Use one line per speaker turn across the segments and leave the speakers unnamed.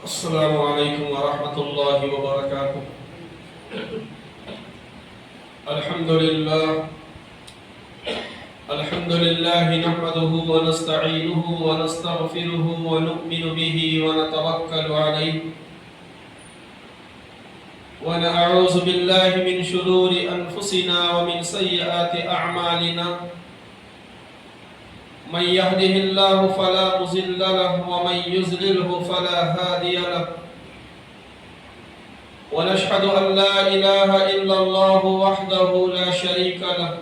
السلام عليكم ورحمة الله وبركاته. الحمد لله نحمده ونستعينه ونستغفره ونؤمن به ونتوكل عليه ونعوذ بالله من شرور أنفسنا ومن سيئات أعمالنا. من يهده الله فلا مضل له ومن يضلله فلا هادي له. ونشهد أن لا إله إلا الله وحده لا شريك له.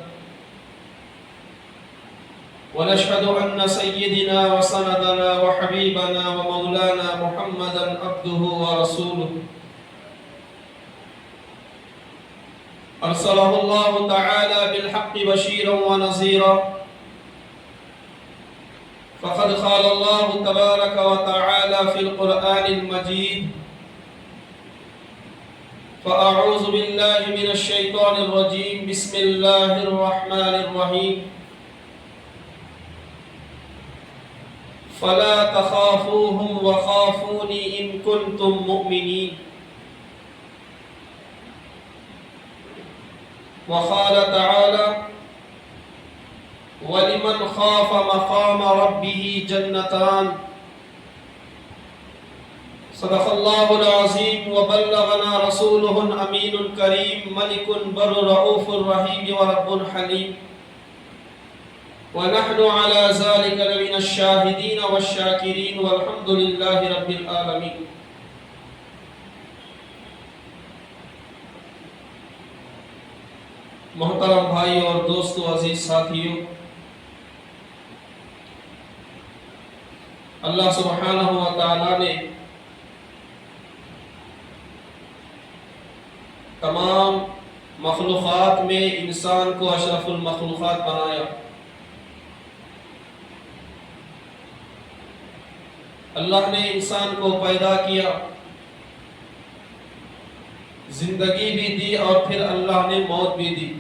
ونشهد أن سيدنا وسندنا وحبيبنا ومولانا محمدا عبده ورسوله. أرسله الله تعالى بالحق بشيرا ونذيرا. فقد قال الله تبارك وتعالى في القرآن المجيد: فأعوذ بالله من الشيطان الرجيم. بسم الله الرحمن الرحيم. فلا تخافوهم وخافوني إن كنتم مؤمنين. وقال تعالى: وَلِمَنْ خَافَ مَقَامَ رَبِّهِ جَنَّتَانِ. صدق الله العظيم وبلغنا رسوله الأمين الكريم. ملك بر رؤوف رحيم ورب حليم. ونحن على ذلك لمن الشاهدين والشاكرين والحمد لله رب العالمين. محترم بھائی اور دوستو، عزیز ساتھیوں، اللہ سبحانہ و تعالی نے تمام مخلوقات میں انسان کو اشرف المخلوقات بنایا. اللہ نے انسان کو پیدا کیا، زندگی بھی دی اور پھر اللہ نے موت بھی دی.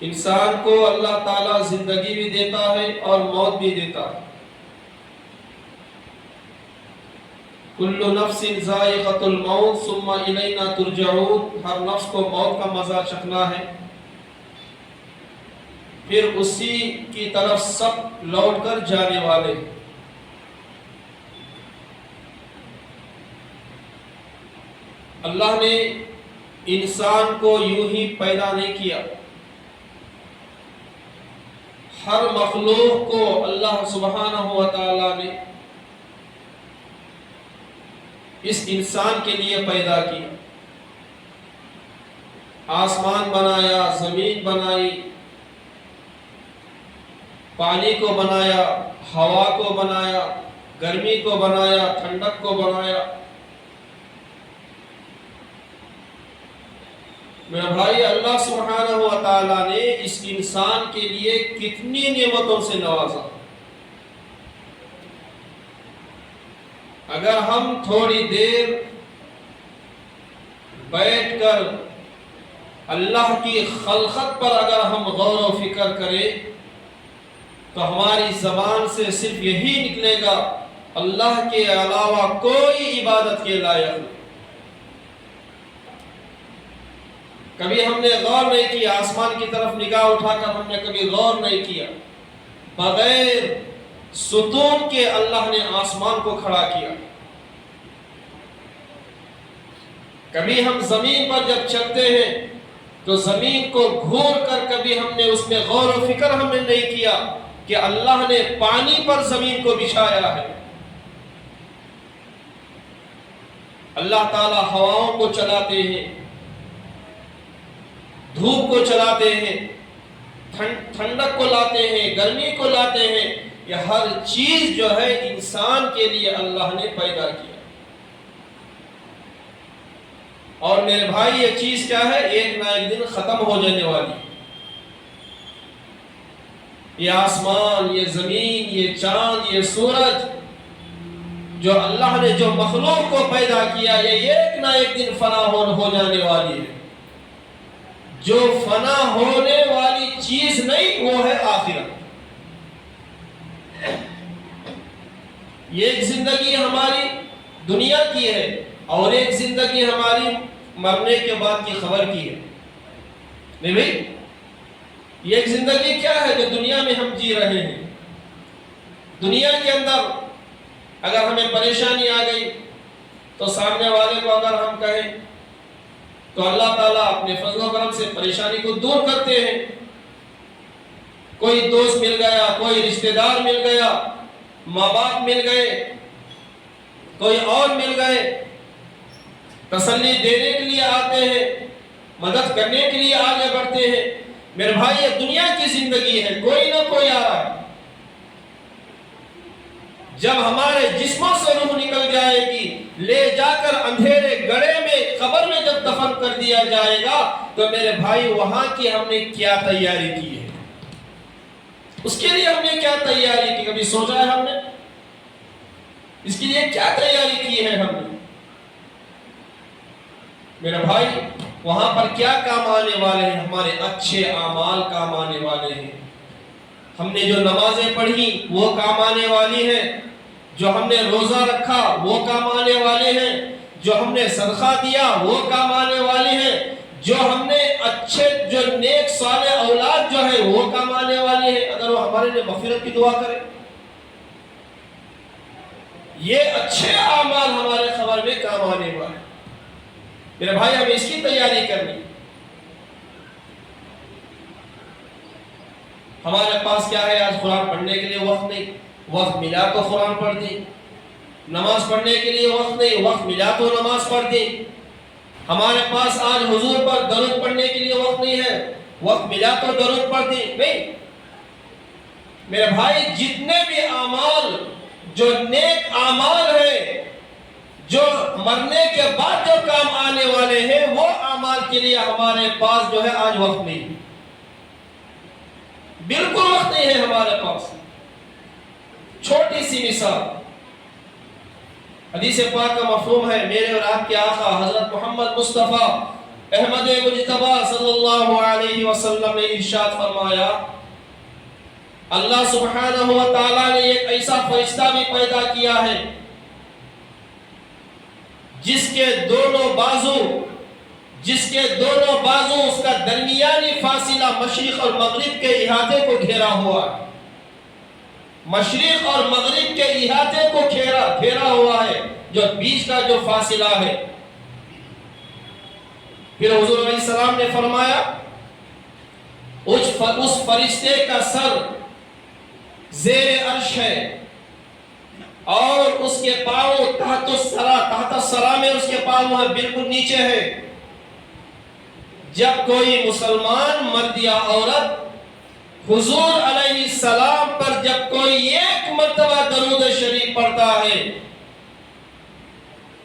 انسان کو اللہ تعالیٰ زندگی بھی دیتا ہے اور موت بھی دیتا ہے. کل نفس ذائقۃ الموت ثم الینا ترجعون. ہر نفس کو موت کا مزہ چکھنا ہے، پھر اسی کی طرف سب لوٹ کر جانے والے. اللہ نے انسان کو یوں ہی پیدا نہیں کیا. ہر مخلوق کو اللہ سبحانہ و تعالی نے اس انسان کے لیے پیدا کیا. آسمان بنایا، زمین بنائی، پانی کو بنایا، ہوا کو بنایا، گرمی کو بنایا، ٹھنڈک کو بنایا. میرا بھائی، اللہ سبحانہ و تعالیٰ نے اس انسان کے لیے کتنی نعمتوں سے نوازا. اگر ہم تھوڑی دیر بیٹھ کر اللہ کی خلقت پر اگر ہم غور و فکر کریں تو ہماری زبان سے صرف یہی نکلے گا: اللہ کے علاوہ کوئی عبادت کے لائق نہیں. کبھی ہم نے غور نہیں کیا، آسمان کی طرف نگاہ اٹھا کر ہم نے کبھی غور نہیں کیا. بغیر ستون کے اللہ نے آسمان کو کھڑا کیا. کبھی ہم زمین پر جب چلتے ہیں تو زمین کو گھور کر کبھی ہم نے اس میں غور و فکر ہم نے نہیں کیا کہ اللہ نے پانی پر زمین کو بچھایا ہے. اللہ تعالی ہواؤں کو چلاتے ہیں، دھوپ کو چلاتے ہیں، ٹھنڈک کو لاتے ہیں، گرمی کو لاتے ہیں. یہ ہر چیز جو ہے انسان کے لیے اللہ نے پیدا کیا. اور میرے بھائی، یہ چیز کیا ہے؟ ایک نہ ایک دن ختم ہو جانے والی. یہ آسمان، یہ زمین، یہ چاند، یہ سورج، جو اللہ نے جو مخلوق کو پیدا کیا، یہ ایک نہ ایک دن فنا ہو جانے والی ہے. جو فنا ہونے والی چیز نہیں، وہ ہے آخرت. یہ ایک زندگی ہماری دنیا کی ہے اور ایک زندگی ہماری مرنے کے بعد کی خبر کی ہے. نہیں بھائی، یہ ایک زندگی کیا ہے جو دنیا میں ہم جی رہے ہیں. دنیا کے اندر اگر ہمیں پریشانی آ گئی تو سامنے والے کو اگر ہم کہیں تو اللہ تعالیٰ اپنے فضل و کرم سے پریشانی کو دور کرتے ہیں. کوئی دوست مل گیا، کوئی رشتہ دار مل گیا، ماں باپ مل گئے، کوئی اور مل گئے، تسلی دینے کے لیے آتے ہیں، مدد کرنے کے لیے آگے بڑھتے ہیں. میرے بھائی یہ دنیا کی زندگی ہے، کوئی نہ کوئی آ رہا ہے. جب ہمارے جسموں سے روح نکل جائے گی، لے جا کر اندھیرے گڑھے میں قبر میں جب دفن کر دیا جائے گا تو میرے بھائی وہاں کی ہم نے کیا تیاری کی ہے، اس کے لیے ہم نے کیا تیاری کی، کبھی سوچا ہے ہم نے اس کے لیے کیا تیاری کی ہے ہم نے؟ میرے بھائی وہاں پر کیا کام آنے والے ہیں؟ ہمارے اچھے اعمال کام آنے والے ہیں. ہم نے جو نمازیں پڑھی وہ کام آنے والی ہیں، جو ہم نے روزہ رکھا وہ کام آنے والے ہیں، جو ہم نے صدقہ دیا وہ کام آنے والے ہیں، جو ہم نے اچھے جو نیک صالح اولاد جو ہے وہ کام آنے والے ہیں اگر وہ ہمارے لیے مغفرت کی دعا کرے. یہ اچھے اعمال ہمارے خبر میں کام آنے والے ہیں. میرے بھائی ہمیں اس کی تیاری کرنی. ہمارے پاس کیا ہے؟ آج قرآن پڑھنے کے لیے وقت نہیں، وقت ملا تو قرآن پڑھ دی. نماز پڑھنے کے لیے وقت نہیں، وقت ملا تو نماز پڑھ دی. ہمارے پاس آج حضور پر درود پڑھنے کے لیے وقت نہیں ہے، وقت ملا تو درود پڑھ دی. نہیں میرے بھائی، جتنے بھی اعمال جو نیک اعمال ہیں، جو مرنے کے بعد جو کام آنے والے ہیں، وہ اعمال کے لیے ہمارے پاس جو ہے آج وقت نہیں، بالکل وقت نہیں ہے ہمارے پاس. چھوٹی سی مثال، حدیث پاک کا مفہوم ہے، میرے اور آپ کے آقا حضرت محمد مصطفیٰ احمد مجتبی صلی اللہ علیہ وسلم نے ارشاد فرمایا، اللہ سبحانہ و تعالیٰ نے ایک ایسا فرشتہ بھی پیدا کیا ہے جس کے دونوں بازو اس کا درمیانی فاصلہ مشرق اور مغرب کے احاطے کو گھیرا ہوا ہے. مشرق اور مغرب کے احاطے کو گھیرا ہوا ہے، جو بیچ کا جو فاصلہ ہے. پھر حضور علیہ السلام نے فرمایا اس فرشتے کا سر زیر عرش ہے اور اس کے پاؤں تحت السرا میں اس کے پاؤں ہے، بالکل نیچے ہے. جب کوئی مسلمان مرد یا عورت حضور علیہ السلام پر جب کوئی ایک مرتبہ درود شریف پڑھتا ہے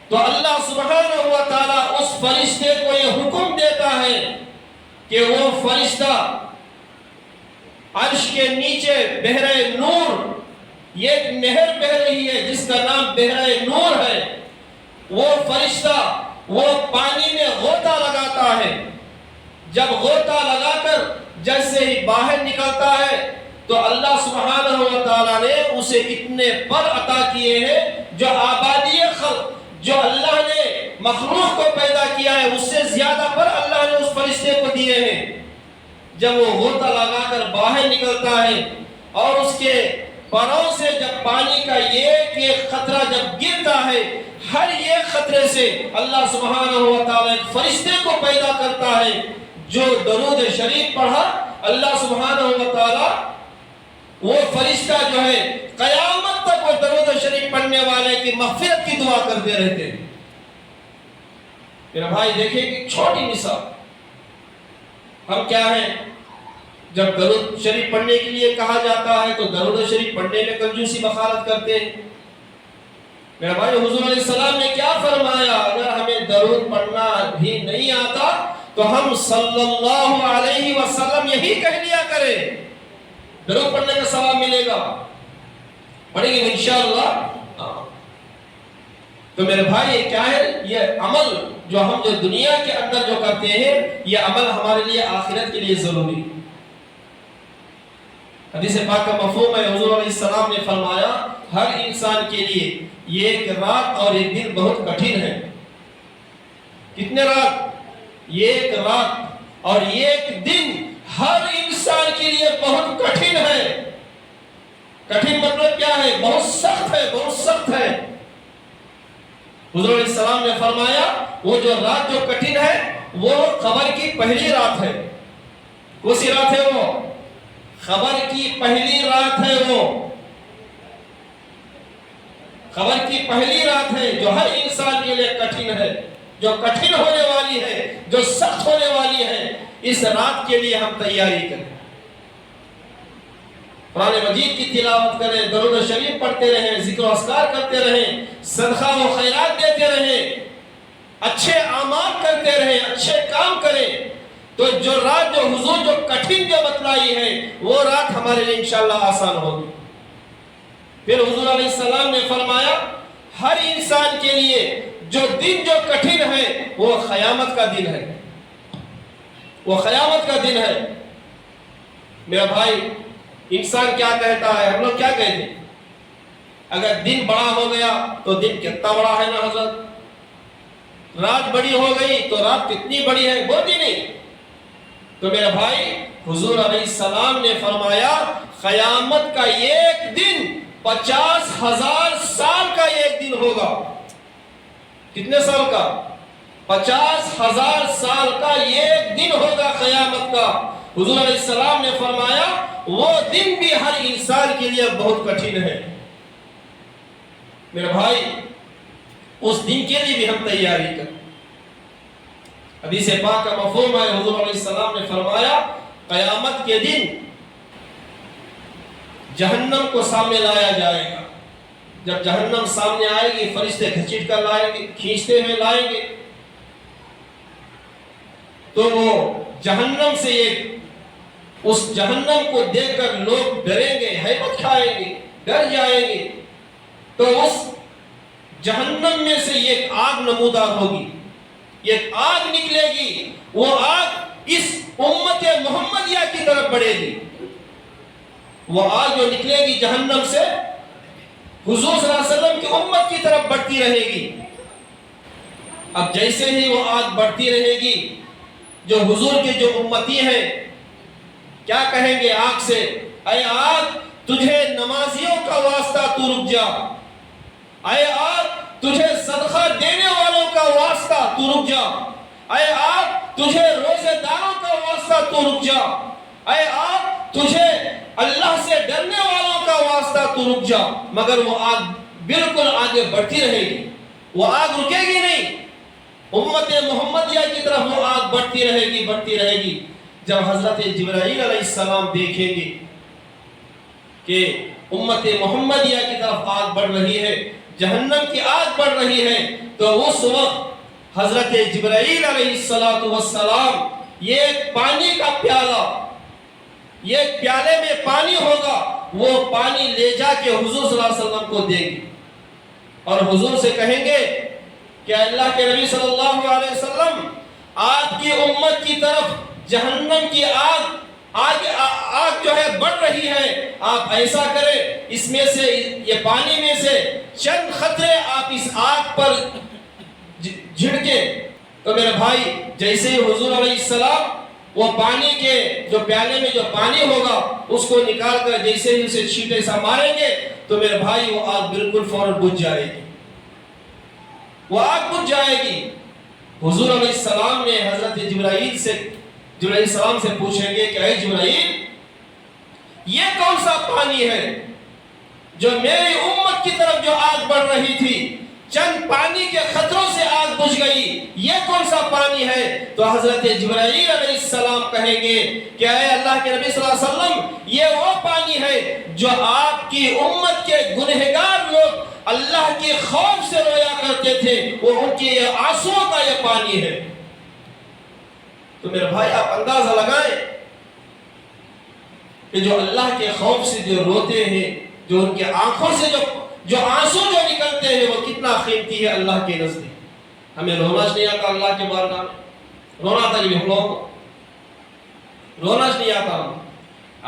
تو اللہ سبحانہ و تعالیٰ اس فرشتے کو یہ حکم دیتا ہے کہ وہ فرشتہ عرش کے نیچے بحر نور، یہ ایک نہر بہ رہی ہے جس کا نام بحر نور ہے، وہ فرشتہ وہ پانی میں غوطہ لگاتا ہے. جب غوطہ لگا کر جیسے ہی باہر نکلتا ہے تو اللہ سبحانہ و تعالیٰ نے اسے اتنے پر عطا کیے ہیں جو آبادی خلق جو اللہ نے مخلوق کو پیدا کیا ہے اس سے زیادہ پر اللہ نے اس فرشتے کو دیے ہیں. جب وہ غوطہ لگا کر باہر نکلتا ہے اور اس کے پروں سے جب پانی کا ایک قطرہ جب گرتا ہے، ہر ایک قطرے سے اللہ سبحانہ و تعالیٰ ایک فرشتے کو پیدا کرتا ہے جو درود شریف پڑھا. اللہ سبحانہ و تعالیٰ وہ فرشتہ جو ہے قیامت تک وہ درود شریف پڑھنے والے کی مغفرت کی دعا کرتے رہتے ہیں. میرا بھائی دیکھیں کہ چھوٹی مثال، ہم کیا ہیں جب درود شریف پڑھنے کے لیے کہا جاتا ہے تو درود شریف پڑھنے میں کنجوسی بخالت کرتے ہیں. میرا بھائی حضور علیہ السلام نے کیا فرمایا؟ اگر ہمیں درود پڑھنا بھی نہیں آتا تو ہم صلی اللہ علیہ وسلم یہی کہہ لیا کریں، درود پڑھنے کا ثواب ملے گا. پڑھیں گے انشاءاللہ. تو میرے بھائی کیا ہے یہ عمل جو ہم جو دنیا کے اندر جو کرتے ہیں، یہ عمل ہمارے لیے آخرت کے لیے ضروری حدیث پاک کا مفہوم ہے، حضور علیہ السلام نے فرمایا ہر انسان کے لیے یہ ایک رات اور ایک دن بہت کٹھن ہے۔ کتنے رات؟ یہ ایک رات اور یہ ایک دن ہر انسان کے لیے بہت کٹھن ہے۔ کٹھن مطلب کیا ہے؟ بہت سخت ہے، بہت سخت ہے۔ حضور علیہ السلام نے فرمایا وہ جو رات جو کٹھن ہے وہ قبر کی پہلی رات ہے۔ کون سی رات ہے وہ؟ قبر کی پہلی رات ہے وہ، قبر کی پہلی رات ہے جو ہر انسان کے لیے کٹھن ہے، جو کٹھن ہونے والی ہے، جو سخت ہونے والی ہے۔ اس رات کے لیے ہم تیاری کریں، قرآن مجید کی تلاوت کریں، درود شریف پڑھتے رہیں، ذکر و اذکار کرتے رہیں، صدقہ و خیرات دیتے رہیں، اچھے اعمال کرتے رہیں، اچھے کام کریں، تو جو رات جو حضور جو کٹھن جو بتلائی ہے وہ رات ہمارے لیے انشاءاللہ آسان ہوگی۔ پھر حضور علیہ السلام نے فرمایا ہر انسان کے لیے جو دن جو کٹھن ہے وہ قیامت کا دن ہے، وہ قیامت کا دن ہے۔ میرا بھائی، انسان کیا کہتا ہے؟ ہم لوگ کیا کہتے ہیں؟ اگر دن بڑا ہو گیا تو دن کتنا بڑا ہے نا حضرت، رات بڑی ہو گئی تو رات کتنی بڑی ہے، بہت ہی نہیں۔ تو میرا بھائی، حضور علیہ السلام نے فرمایا قیامت کا ایک دن 50,000 سال کا ایک دن ہوگا۔ کتنے سال کا؟ 50,000 سال کا ایک دن ہوگا قیامت کا۔ حضور علیہ السلام نے فرمایا وہ دن بھی ہر انسان کے لیے بہت کٹھن ہے۔ میرے بھائی، اس دن کے لیے بھی ہم تیاری کریں۔ حدیث پاک کا مفہوم ہے، حضور علیہ السلام نے فرمایا قیامت کے دن جہنم کو سامنے لایا جائے گا۔ جب جہنم سامنے آئے گی فرشتے گھسیٹ کر لائیں گے، کھینچتے ہوئے لائیں گے، تو وہ جہنم سے اس جہنم کو دیکھ کر لوگ ڈریں گے، ہیبت کھائیں گے، ڈر جائیں گے۔ تو اس جہنم میں سے ایک آگ نمودار ہوگی، ایک آگ نکلے گی، وہ آگ اس امت محمدیہ کی طرف بڑھے گی۔ وہ آگ جو نکلے گی جہنم سے حضور صلی اللہ علیہ وسلم کی امت کی طرف بڑھتی رہے گی۔ اب جیسے ہی وہ آگ بڑھتی رہے گی، جو حضور کے جو امتی ہیں کیا کہیں گے آگ سے؟ اے آگ، تجھے نمازیوں کا واسطہ تو رک جا، اے آگ تجھے صدقہ دینے والوں کا واسطہ تو رک جا، اے آگ تجھے روزے داروں کا واسطہ تو رک جا، اے آگ تجھے اللہ سے ڈرنے والوں کا واسطہ تو رک جا۔ مگر وہ آگ بالکل آگے بڑھتی رہے گی، وہ آگ رکے گی نہیں۔ امت محمدیہ کی طرف وہ آگ بڑھتی رہے گی، بڑھتی رہے گی۔ جب حضرت جبرائیل علیہ السلام دیکھیں گے کہ امت محمدیہ کی طرف آگ بڑھ رہی ہے، جہنم کی آگ بڑھ رہی ہے، تو اس وقت حضرت جبرائیل علیہ السلام یہ پانی کا پیالہ، یہ پیالے میں پانی ہوگا، وہ پانی لے جا کے حضور صلی اللہ علیہ وسلم کو دے گی اور حضور سے کہیں گے کہ اللہ کے نبی صلی اللہ علیہ وسلم، آپ کی امت کی طرف جہنم کی آگ جو ہے بڑھ رہی ہے، آپ ایسا کریں اس میں سے، یہ پانی میں سے چند قطرے آپ اس آگ پر جھڑکیں۔ تو میرے بھائی، جیسے ہی حضور علیہ السلام وہ پانی کے جو پیالے میں جو پانی ہوگا اس کو نکال کر جیسے ہی اسے چھینٹے سا ماریں گے تو میرے بھائی وہ آگ بالکل فوراً بجھ جائے گی، وہ آگ بجھ جائے گی۔ حضور علیہ السلام نے حضرت جبرائیل السلام سے پوچھیں گے کہ اے جبرائیل، یہ کون سا پانی ہے جو میری امت کی طرف جو آگ بڑھ رہی تھی، چند پانی کے خطروں سے آگ بجھ گئی، یہ کون سا پانی ہے؟ تو حضرت جبرائیل علیہ السلام کہیں گے کہ اے اللہ کے نبی صلی اللہ علیہ وسلم، یہ وہ پانی ہے جو آپ کی امت کے گنہگار لوگ اللہ کے خوف سے رویا کرتے تھے، وہ ان کے آنسوؤں کا یہ پانی ہے۔ تو میرے بھائی، آپ اندازہ لگائیں کہ جو اللہ کے خوف سے جو روتے ہیں، جو ان کے آنکھوں سے جو آنسو جو نکلتے ہیں، وہ کتنا قیمتی ہے اللہ کے نزدیک۔ ہمیں رونا نہیں آتا اللہ کے بارگاہ میں، رونا آتا نہیں ہم لوگوں کو، رونا نہیں آتا۔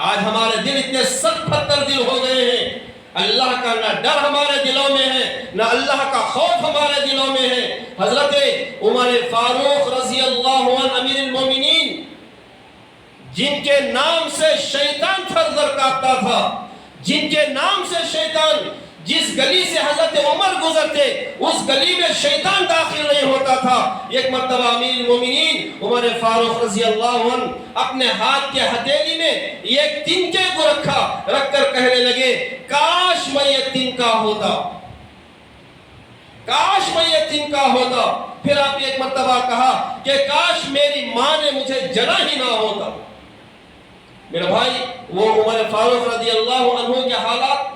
آج ہمارے دل اتنے سخت پتھر دل ہو گئے ہیں، اللہ کا نہ ڈر ہمارے دلوں میں ہے، نہ اللہ کا خوف ہمارے دلوں میں ہے۔ حضرت عمر فاروق رضی اللہ عنہ امیر المومنین، جن کے نام سے شیطان تھر تھر کانپتا تھا، جن کے نام سے شیطان، جس گلی سے حضرت عمر گزرتے اس گلی میں شیطان داخل نہیں ہوتا تھا، ایک مرتبہ امیر المومنین عمر فاروق رضی اللہ عنہ اپنے ہاتھ کے ہتھیلی میں ایک تنکے کو رکھ کر کہنے لگے، کاش میں یہ تنکا ہوتا، کاش میں یہ تنکا ہوتا۔ پھر آپ ایک مرتبہ کہا کہ کاش میری ماں نے مجھے جنا ہی نہ ہوتا۔ میرے بھائی، وہ عمر فاروق رضی اللہ عنہ کے حالات،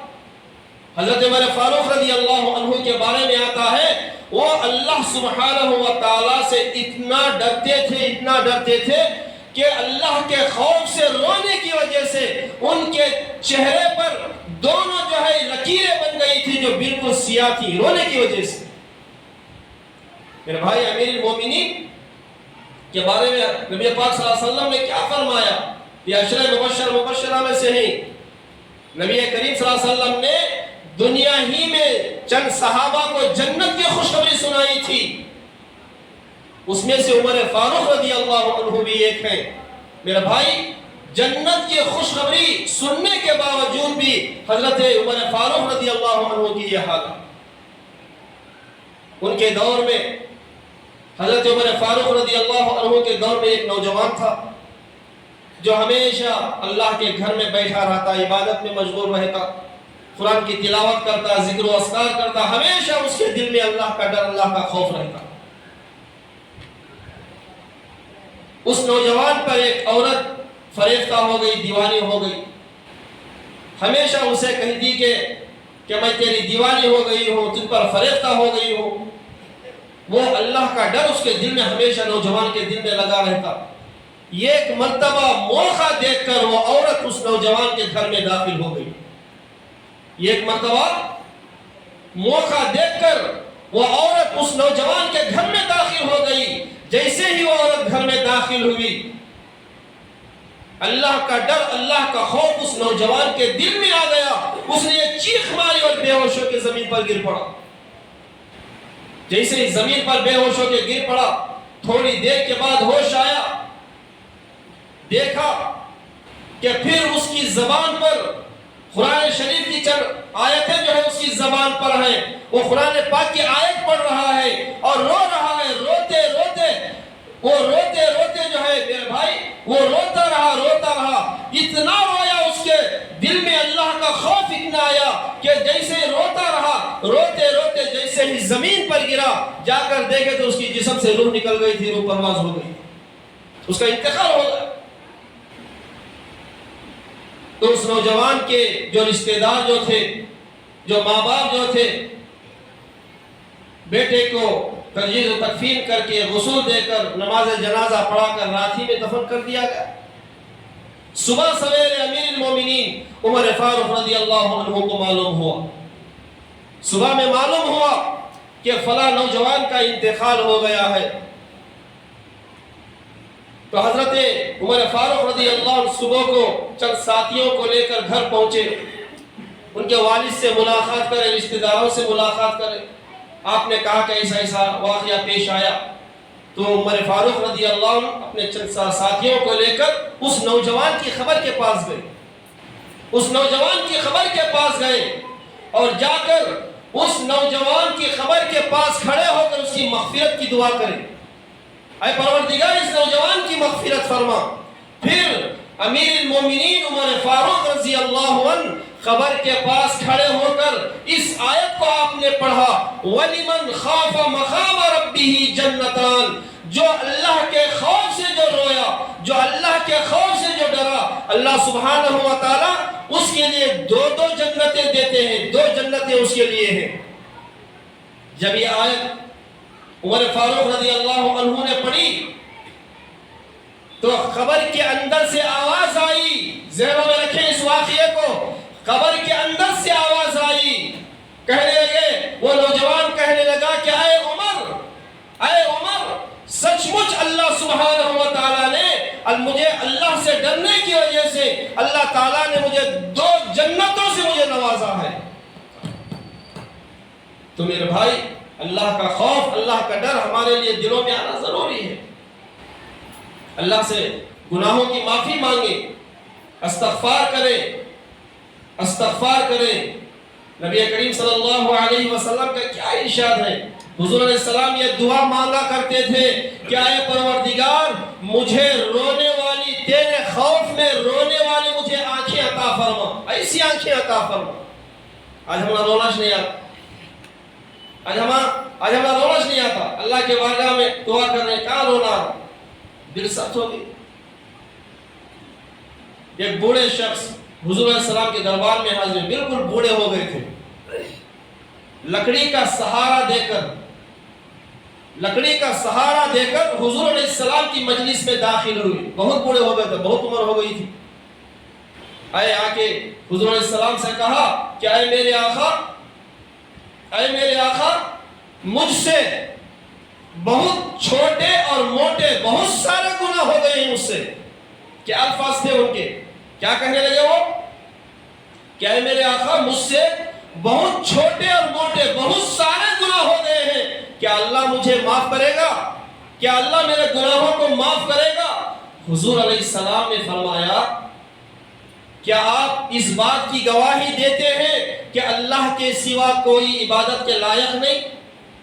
حضرت عمر فاروق رضی اللہ عنہ کے بارے میں آتا ہے، وہ اللہ سبحانہ و تعالیٰ سے اتنا ڈرتے تھے کہ اللہ کے خوف سے رونے کی وجہ سے ان کے چہرے پر دونوں جو ہے لکیریں بن گئی تھی جو بالکل سیاہ تھی، رونے کی وجہ سے۔ میرے بھائی، امیر المومنین کے بارے میں نبی پاک صلی اللہ علیہ وسلم نے کیا فرمایا؟ یہ عشرہ مبشرہ میں سے ہیں۔ نبی کریم صلی اللہ علیہ وسلم نے دنیا ہی میں چند صحابہ کو جنت کی خوشخبری سنائی تھی، اس میں سے عمر فاروق رضی اللہ عنہ بھی ایک ہے۔ میرے بھائی، جنت کی خوشخبری سننے کے باوجود بھی حضرت عمر فاروق رضی اللہ عنہ کی یہ حالت۔ ان کے دور میں، حضرت عمر فاروق رضی اللہ عنہ کے دور میں ایک نوجوان تھا جو ہمیشہ اللہ کے گھر میں بیٹھا رہتا، عبادت میں مشغول رہتا، قرآن کی تلاوت کرتا، ذکر و اذکار کرتا، ہمیشہ اس کے دل میں اللہ کا ڈر، اللہ کا خوف رہتا۔ اس نوجوان پر ایک عورت فریفتہ ہو گئی، دیوانی ہو گئی، ہمیشہ اسے کہتی کہ میں تیری دیوانی ہو گئی ہوں، تجھ پر فریفتہ ہو گئی ہوں۔ وہ اللہ کا ڈر اس کے دل میں ہمیشہ نوجوان کے دل میں لگا رہتا۔ ایک مرتبہ موقع دیکھ کر وہ عورت اس نوجوان کے گھر میں داخل ہو گئی۔ ایک مرتبہ موقع دیکھ کر وہ عورت اس نوجوان کے گھر میں داخل ہو گئی۔ جیسے ہی وہ عورت گھر میں داخل ہوئی، اللہ کا ڈر، اللہ کا خوف اس نوجوان کے دل میں آ گیا۔ اس نے ایک چیخ ماری اور بے ہوش ہو کے زمین پر گر پڑا۔ جیسے ہی زمین پر بے ہوش ہو کے گر پڑا، تھوڑی دیر کے بعد ہوش آیا، دیکھا کہ پھر اس کی زبان پر قرآن شریف کی چند آیتیں جو ہے اس کی زبان پر ہیں، وہ قرآن پاک کی آیت پڑھ رہا ہے اور رو رہا ہے، روتے روتے جو ہے میرے بھائی وہ روتا رہا، اتنا رویا، اس کے دل میں اللہ کا خوف اتنا آیا کہ جیسے روتا رہا، روتے جیسے ہی زمین پر گرا، جا کر دیکھے تو اس کی جسم سے روح نکل گئی تھی، روح پرواز ہو گئی، اس کا انتقال ہو گیا۔ تو اس نوجوان کے جو رشتہ دار جو تھے، جو ماں باپ جو تھے، بیٹے کو تجہیز و تکفین کر کے غسل دے کر نماز جنازہ پڑھا کر رات ہی میں دفن کر دیا گیا۔ صبح سویرے امیر المومنین عمر فاروق رضی اللہ عنہ کو معلوم ہوا، صبح میں معلوم ہوا کہ فلاں نوجوان کا انتقال ہو گیا ہے۔ تو حضرت عمر فاروق رضی اللہ عنہ صبح کو چند ساتھیوں کو لے کر گھر پہنچے، ان کے والد سے ملاقات کرے، رشتہ داروں سے ملاقات کرے۔ آپ نے کہا کہ ایسا واقعہ پیش آیا۔ تو عمر فاروق رضی اللہ عنہ اپنے چند ساتھیوں کو لے کر اس نوجوان کی خبر کے پاس گئے، اس نوجوان کی خبر کے پاس گئے اور جا کر اس نوجوان کی خبر کے پاس کھڑے ہو کر اس کی مغفرت کی دعا کریں، اے پروردگار اس نوجوان کی مغفرت فرما۔ پھر امیر المومنین عمر فاروق رضی اللہ عنہ خبر کے پاس کھڑے ہو کر اس آیت کو آپ نے پڑھا، وَلِمَنْ خَافَ مَقَامَ رَبِّهِ جَنَّتَانِ، جو اللہ کے خوف سے جو رویا، جو اللہ کے خوف سے جو ڈرا، اللہ سبحانہ و تعالیٰ اس کے لیے دو جنتیں دیتے ہیں، دو جنتیں اس کے لیے ہیں۔ جب یہ آیت عمر فاروق رضی اللہ عنہ نے پڑھی تو خبر کے اندر سے آواز آئی، ذہنوں میں رکھیں اس واقعے کو، خبر کے اندر سے آواز آئی، کہنے لگے، وہ نوجوان کہنے لگا کہ اے عمر، سچ مچ اللہ سبحانہ و تعالیٰ نے مجھے اللہ سے ڈر ڈرنے کی وجہ سے اللہ تعالیٰ نے مجھے 2 جنتوں سے مجھے نوازا ہے۔ تو میرے بھائی، اللہ کا خوف، اللہ کا ڈر ہمارے لیے دلوں میں آنا ضروری ہے۔ اللہ سے گناہوں کی معافی مانگے، استغفار کرے۔ نبی کریم صلی اللہ علیہ وسلم کا کیا ارشاد ہے؟ حضور علیہ السلام یہ دعا مانگا کرتے تھے کہ اے پروردگار، مجھے رونے والی، تیرے خوف میں رونے والی مجھے آنکھیں عطا فرما، ایسی آنکھیں عطا فرما۔ آج ہمارا رونش نہیں آتا، آج ہمارا رونش نہیں آتا، اللہ کے بارگاہ میں دعا کر رہے ہیں، کہاں رونا؟ دل سخت ہو گئی۔ ایک بوڑھے شخص حضور علیہ السلام کے دربار میں حاضر، بالکل بوڑھے ہو گئے تھے، لکڑی کا سہارا دے کر حضور علیہ السلام کی مجلس میں داخل ہوئی۔ بہت بوڑھے ہو گئے تھے، بہت عمر ہو گئی تھی۔ آئے آ کے حضور علیہ السلام سے کہا کہ اے میرے آقا، مجھ سے بہت چھوٹے اور موٹے بہت سارے گناہ ہو گئے ہیں مجھ سے۔ کیا الفاظ تھے ان کے؟ کیا کہنے لگے وہ؟ کہ اے میرے آقا، مجھ سے بہت چھوٹے اور موٹے بہت سارے گناہ ہو گئے ہیں، کیا اللہ مجھے معاف کرے گا؟ کیا اللہ میرے گناہوں کو معاف کرے گا؟ حضور علیہ السلام نے فرمایا، کیا آپ اس بات کی گواہی دیتے ہیں کہ اللہ کے سوا کوئی عبادت کے لائق نہیں؟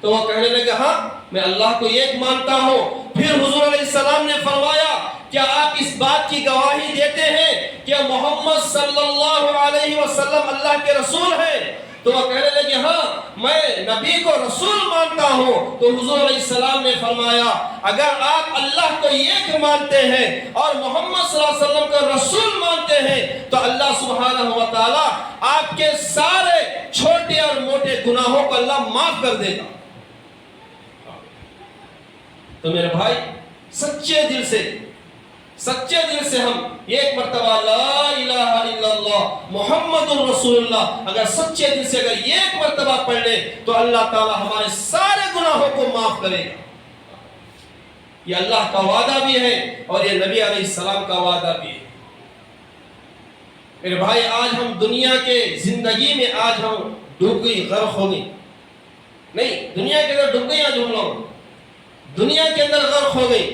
تو وہ کہنے لگے، ہاں میں اللہ کو ایک مانتا ہوں۔ پھر حضور علیہ السلام نے فرمایا، کیا آپ اس بات کی گواہی دیتے ہیں کہ محمد صلی اللہ علیہ وسلم اللہ کے رسول ہیں؟ تو وہ کہنے لگے، ہاں میں نبی کو رسول مانتا ہوں۔ تو حضور علیہ السلام نے فرمایا، اگر آپ اللہ کو ایک مانتے ہیں اور محمد صلی اللہ علیہ وسلم کو رسول مانتے ہیں تو اللہ سبحانہ و تعالیٰ آپ کے سارے چھوٹے اور موٹے گناہوں کو اللہ معاف کر دے گا۔ تو میرے بھائی، سچے دل سے ہم ایک مرتبہ لا الہ الا اللہ محمد الرسول اللہ اگر سچے دل سے اگر ایک مرتبہ پڑھ لے تو اللہ تعالی ہمارے سارے گناہوں کو معاف کرے گا۔ یہ اللہ کا وعدہ بھی ہے اور یہ نبی علیہ السلام کا وعدہ بھی ہے۔ میرے بھائی، آج ہم دنیا کے زندگی میں آج ہم ڈوب گئی، غرق ہو گئی، نہیں دنیا کے اندر ڈوب گئی، آج ہم لوگ دنیا کے اندر غرق ہو گئی۔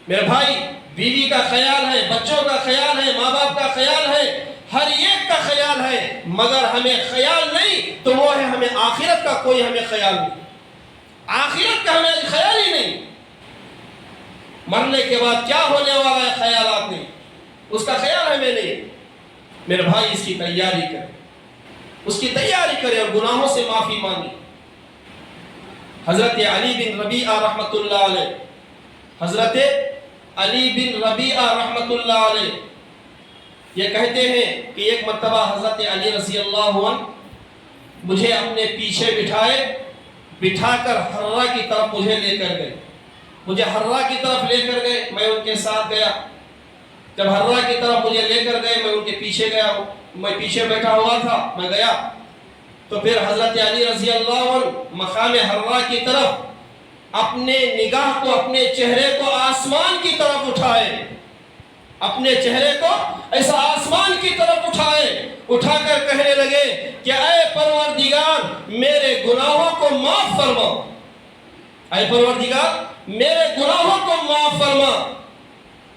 میرے بھائی، بیوی کا خیال ہے، بچوں کا خیال ہے، ماں باپ کا خیال ہے، ہر ایک کا خیال ہے، مگر ہمیں خیال نہیں تو وہ ہے ہمیں آخرت کا کوئی ہمیں خیال نہیں، آخرت کا ہمیں خیال ہی نہیں۔ مرنے کے بعد کیا ہونے والا ہے خیالات نہیں، اس کا خیال ہمیں نہیں۔ میرے بھائی، اس کی تیاری کرے اور گناہوں سے معافی مانگے۔ حضرت علی بن ربیعہ رحمت اللہ علیہ، حضرت علی بن ربیعہ رحمت اللہ علیہ یہ کہتے ہیں کہ ایک مرتبہ حضرت علی رضی اللہ عنہ مجھے اپنے پیچھے بٹھا کر حرہ کی طرف مجھے لے کر گئے، میں ان کے ساتھ گیا۔ جب حرہ کی طرف مجھے لے کر گئے، میں ان کے پیچھے گیا، میں پیچھے بیٹھا ہوا تھا، میں گیا تو پھر حضرت علی رضی اللہ عنہ مقام حرہ کی طرف اپنے نگاہ کو، اپنے چہرے کو آسمان کی طرف اٹھائے، اپنے چہرے کو ایسا آسمان کی طرف اٹھا کر کہنے لگے کہ اے پروردگار میرے گناہوں کو معاف فرما، اے پروردگار میرے گناہوں کو معاف فرما،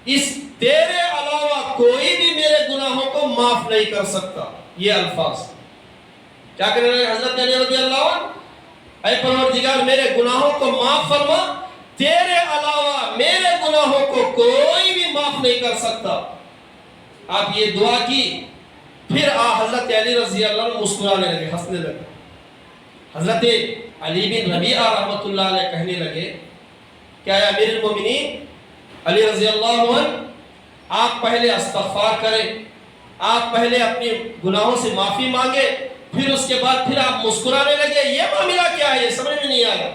اس تیرے علاوہ کوئی بھی میرے گناہوں کو معاف نہیں کر سکتا۔ یہ الفاظ کیا کہنے لگے حضرت علی رضی اللہ عنہ، اے پروردگار میرے گناہوں کو معاف فرما، تیرے علاوہ میرے گناہوں کو کوئی بھی معاف نہیں کر سکتا۔ آپ یہ دعا کی، پھر حضرت علی رضی اللہ عنہ مسکرانے لگے، ہنسنے لگے۔ حضرت علی بن ربیعہ رحمت اللہ علیہ کہنے لگے کہ اے امیر المومنین علی رضی اللہ عنہ، آپ پہلے استغفار کریں، آپ پہلے اپنی گناہوں سے معافی مانگے، پھر اس کے بعد پھر آپ مسکرانے لگے، یہ معاملہ کیا ہے؟ یہ سمجھ میں نہیں آیا۔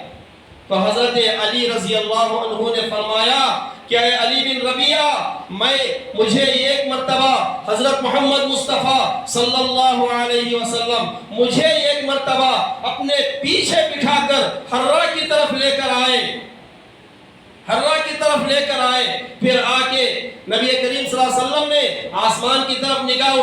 تو حضرت علی رضی اللہ عنہ نے فرمایا کہ اے علی بن ربیعہ، مجھے ایک مرتبہ حضرت محمد مصطفیٰ صلی اللہ علیہ وسلم مجھے ایک مرتبہ اپنے پیچھے بٹھا کر حرہ کی طرف لے کر آئے، حرہ کی طرف لے کر آئے. پھر آ کے نبی کریم صلی اللہ علیہ وسلم نے آسمان کی طرف نگاہ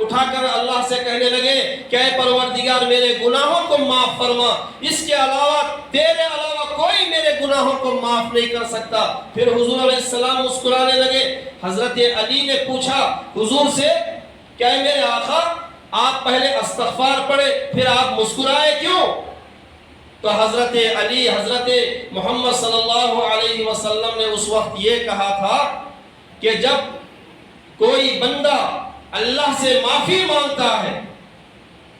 اٹھا کر اللہ سے کہنے لگے کہ اے پروردگار میرے گناہوں کو معاف فرما، اس کے علاوہ تیرے علاوہ کوئی میرے گناہوں کو معاف نہیں کر سکتا. پھر حضور علیہ السلام مسکرانے لگے. حضرت علی نے پوچھا حضور سے کہ اے میرے آقا، آپ پہلے استغفار پڑھے پھر آپ مسکرائے کیوں؟ تو حضرت علی، حضرت محمد صلی اللہ علیہ وسلم نے اس وقت یہ کہا تھا کہ جب کوئی بندہ اللہ سے معافی مانگتا ہے،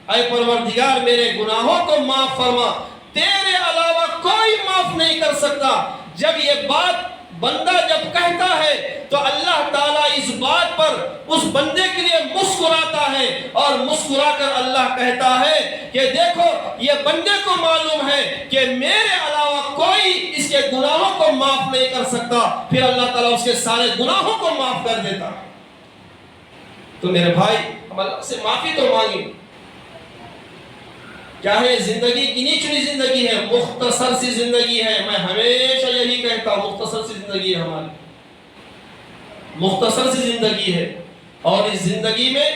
اے پروردگار میرے گناہوں کو معاف فرما، تیرے علاوہ کوئی معاف نہیں کر سکتا، جب یہ بات بندہ جب کہتا ہے تو اللہ تعالیٰ اس بات پر اس بندے کے لیے مسکراتا ہے، اور مسکرا کر اللہ کہتا ہے کہ دیکھو یہ بندے کو معلوم ہے کہ میرے علاوہ کوئی اس کے گناہوں کو معاف نہیں کر سکتا. پھر اللہ تعالیٰ اس کے سارے گناہوں کو معاف کر دیتا. تو میرے بھائی، ہم اللہ سے معافی تو مانگیں. چاہے زندگی گنی چنی زندگی ہے، مختصر سی زندگی ہے، میں ہمیشہ یہی کہتا ہوں مختصر سی زندگی ہے ہماری، مختصر سی زندگی ہے، اور اس زندگی میں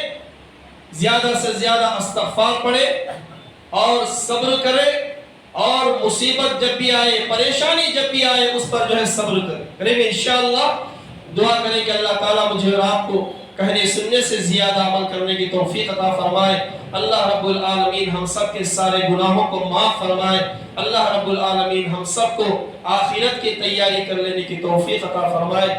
زیادہ سے زیادہ استغفار پڑھے اور صبر کرے، اور مصیبت جب بھی آئے، پریشانی جب بھی آئے، اس پر جو ہے صبر کریں گے انشاءاللہ. دعا کریں کہ اللہ تعالیٰ مجھے اور آپ کو کہنے سننے سے زیادہ عمل کرنے کی توفیق عطا فرمائے. اللہ رب العالمین ہم سب کے سارے گناہوں کو معاف فرمائے. اللہ رب العالمین ہم سب کو آخرت کی تیاری کر لینے کی توفیق عطا فرمائے.